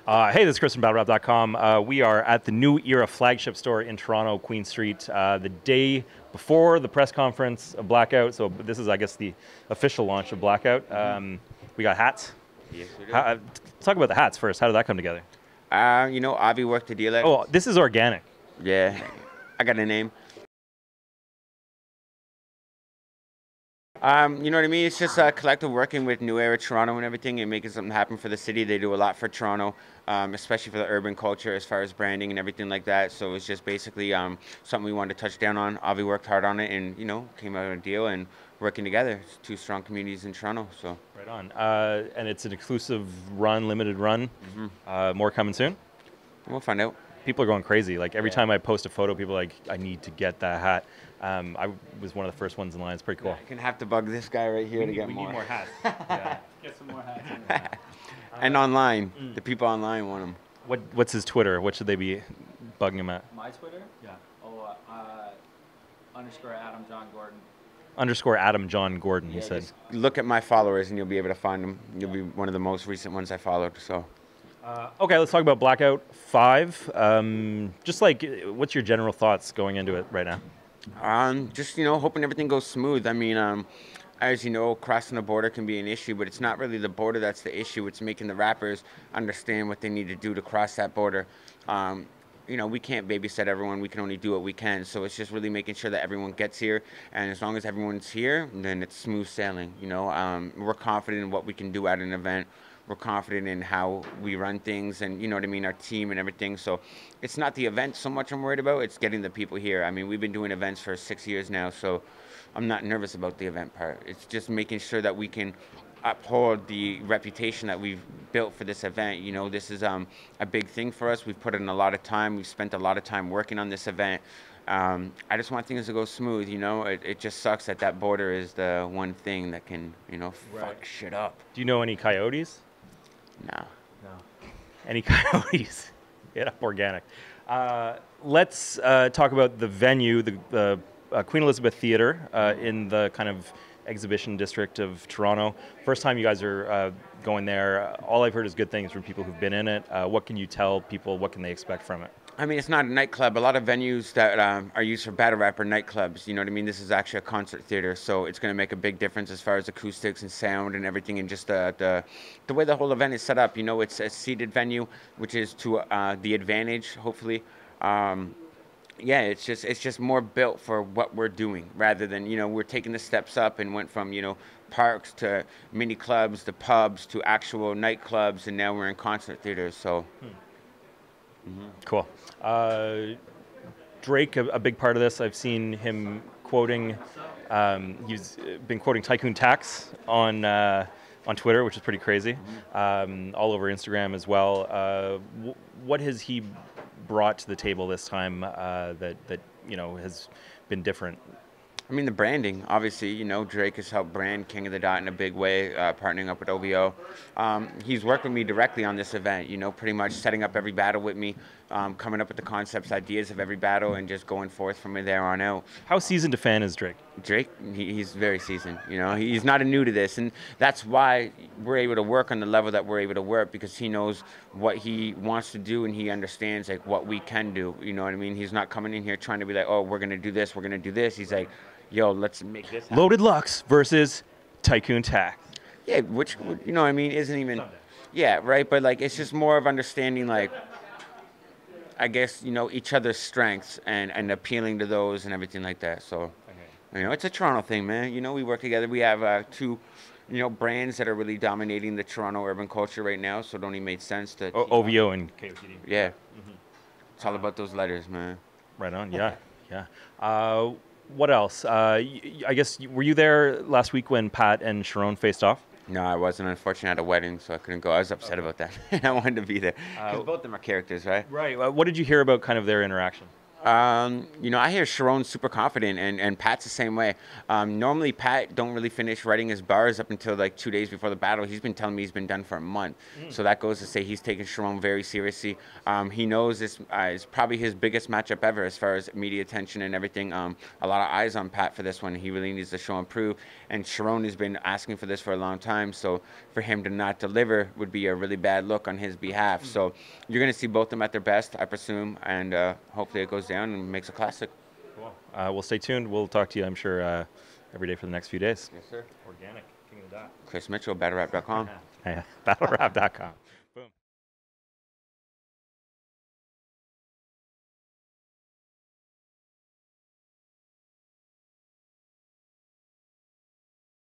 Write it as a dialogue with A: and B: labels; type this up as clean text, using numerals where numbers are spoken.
A: Hey, this is Chris from BattleRap.com. We are at the New Era flagship store in Toronto, Queen Street, the day before the press conference of Blackout. So this is, I guess, the official launch of Blackout. We got hats.
B: Yes, we do.
A: Let's talk about the hats first. How did that come together?
B: Avi worked the deal out.
A: Oh, this is Organik.
B: Yeah, I got a name. You know what I mean? It's just a collective working with New Era Toronto and everything and making something happen for the city. They do a lot for Toronto, especially for the urban culture as far as branding and everything like that. So it's just basically something we wanted to touch down on. Avi worked hard on it and, came out with a deal and working together. It's two strong communities in Toronto. So
A: Right on. And it's an exclusive run, limited run. More coming soon?
B: We'll find out.
A: People are going crazy. Like every time I post a photo, people are like, I need to get that hat. I was one of the first ones in line. It's pretty cool.
B: I can have to bug this guy right here to get
A: more. We need more hats. Yeah. Get some more hats.
B: And online. The people online want them.
A: What's his Twitter? What should they be bugging him at?
C: My Twitter?
A: Yeah.
C: Oh, underscore Adam John Gordon.
A: Underscore Adam John Gordon, he said.
B: Just look at my followers and you'll be able to find them. You'll be one of the most recent ones I followed. So.
A: Okay, let's talk about Blackout 5. Just like, what's your general thoughts going into it right now?
B: Just, hoping everything goes smooth. I mean, as you know, crossing the border can be an issue, but it's not really the border that's the issue. It's making the rappers understand what they need to do to cross that border. We can't babysit everyone. We can only do what we can. So it's just really making sure that everyone gets here. And as long as everyone's here, then it's smooth sailing. We're confident in what we can do at an event. We're confident in how we run things and, our team and everything. So it's not the event so much I'm worried about. It's getting the people here. I mean, we've been doing events for 6 years now, so I'm not nervous about the event part. It's just making sure that we can uphold the reputation that we've built for this event. This is a big thing for us. We've put in a lot of time. We've spent a lot of time working on this event. I just want things to go smooth, It just sucks that border is the one thing that can, fuck shit up.
A: Do you know any coyotes?
B: No.
A: Any coyotes? Yeah, Organik. Let's talk about the venue, the Queen Elizabeth Theatre in the kind of exhibition district of Toronto. First time you guys are going there. All I've heard is good things from people who've been in it. What can you tell people? What can they expect from it?
B: I mean, it's not a nightclub. A lot of venues that are used for battle rap are nightclubs. You know what I mean? This is actually a concert theater, so it's going to make a big difference as far as acoustics and sound and everything, and just the way the whole event is set up. It's a seated venue, which is to the advantage, hopefully. It's just more built for what we're doing, rather than we're taking the steps up and went from parks to mini clubs to pubs to actual nightclubs, and now we're in concert theaters. So.
A: Cool. Drake, a big part of this. I've seen him quoting. He's been quoting Tycoon Tax on Twitter, which is pretty crazy. All over Instagram as well. What has he brought to the table this time that has been different?
B: I mean, the branding, obviously, Drake has helped brand King of the Dot in a big way, partnering up with OVO. He's worked with me directly on this event, pretty much setting up every battle with me, coming up with the concepts, ideas of every battle, and just going forth from there on out.
A: How seasoned a fan is Drake?
B: Drake, he's very seasoned, He's not new to this, and that's why we're able to work on the level that we're able to work, because he knows what he wants to do, and he understands, like, what we can do, you know what I mean? He's not coming in here trying to be like, oh, we're going to do this, we're going to do this. He's like, yo, let's make this happen.
A: Loaded Lux versus Tycoon Tax.
B: Yeah, which, I mean, isn't even... Yeah, right? But, like, it's just more of understanding, like, I guess, each other's strengths and appealing to those and everything like that. So, it's a Toronto thing, man. We work together. We have two, brands that are really dominating the Toronto urban culture right now, so it only made sense to...
A: OVO and KOTD.
B: Yeah. It's all about those letters, man.
A: Right on, yeah. What else? I guess, were you there last week when Pat and Sharon faced off?
B: No, I wasn't. Unfortunately, I had a wedding, so I couldn't go. I was upset about that. I wanted to be there. Because both of them are characters, right?
A: Right. What did you hear about kind of their interaction?
B: I hear Sharon's super confident, and Pat's the same way. Normally, Pat don't really finish writing his bars up until like 2 days before the battle. He's been telling me he's been done for a month. So that goes to say he's taking Sharon very seriously. He knows this is probably his biggest matchup ever as far as media attention and everything. A lot of eyes on Pat for this one. He really needs to show and prove. And Sharon has been asking for this for a long time. So for him to not deliver would be a really bad look on his behalf. So you're going to see both of them at their best, I presume, and hopefully it goes down and makes a classic.
A: Cool. We'll stay tuned. We'll talk to you, I'm sure, every day for the next few days.
B: Yes, sir.
A: Organik, King of the Dot.
B: Chris Mitchell, BattleRap.com.
A: Yeah, BattleRap.com.